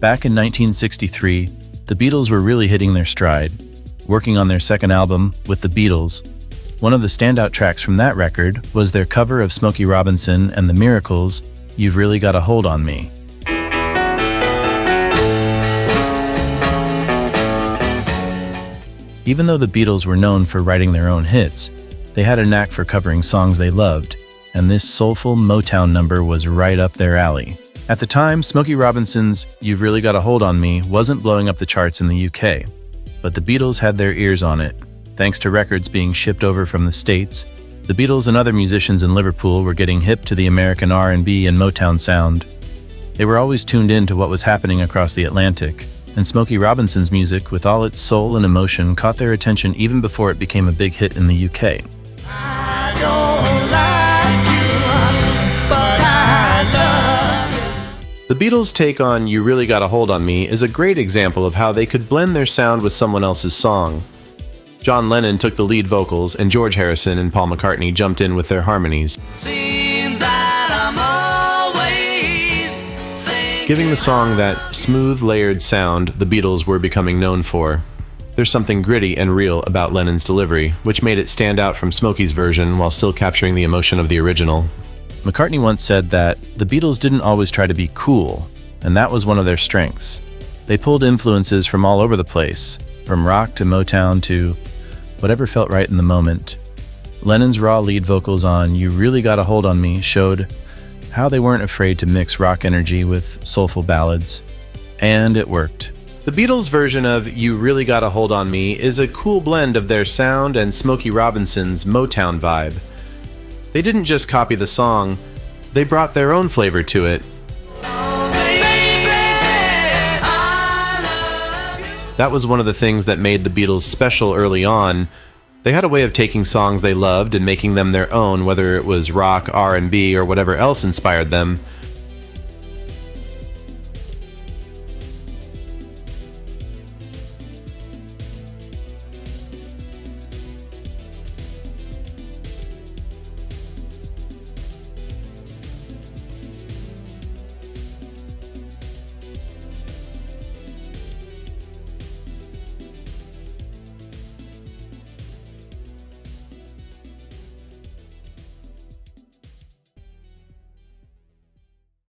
Back in 1963, the Beatles were really hitting their stride, working on their second album with the Beatles. One of the standout tracks from that record was their cover of Smokey Robinson and the Miracles' "You've Really Got a Hold on Me." Even though the Beatles were known for writing their own hits, they had a knack for covering songs they loved, and this soulful Motown number was right up their alley. At the time, Smokey Robinson's "You've Really Got a Hold on Me" wasn't blowing up the charts in the UK, but the Beatles had their ears on it. Thanks to records being shipped over from the States, the Beatles and other musicians in Liverpool were getting hip to the American R&B and Motown sound. They were always tuned in to what was happening across the Atlantic, and Smokey Robinson's music, with all its soul and emotion, caught their attention even before it became a big hit in the UK. I don't like you, but I love you. The Beatles' take on "You Really Got a Hold on Me" is a great example of how they could blend their sound with someone else's song. John Lennon took the lead vocals, and George Harrison and Paul McCartney jumped in with their harmonies, Seems that I'm always giving the song that smooth, layered sound the Beatles were becoming known for. There's something gritty and real about Lennon's delivery, which made it stand out from Smokey's version while still capturing the emotion of the original. McCartney once said that the Beatles didn't always try to be cool, and that was one of their strengths. They pulled influences from all over the place, from rock to Motown to whatever felt right in the moment. Lennon's raw lead vocals on "You Really Got a Hold on Me" showed how they weren't afraid to mix rock energy with soulful ballads. And it worked. The Beatles' version of "You Really Got a Hold on Me" is a cool blend of their sound and Smokey Robinson's Motown vibe. They didn't just copy the song, they brought their own flavor to it. That was one of the things that made the Beatles special early on. They had a way of taking songs they loved and making them their own, whether it was rock, R&B, or whatever else inspired them.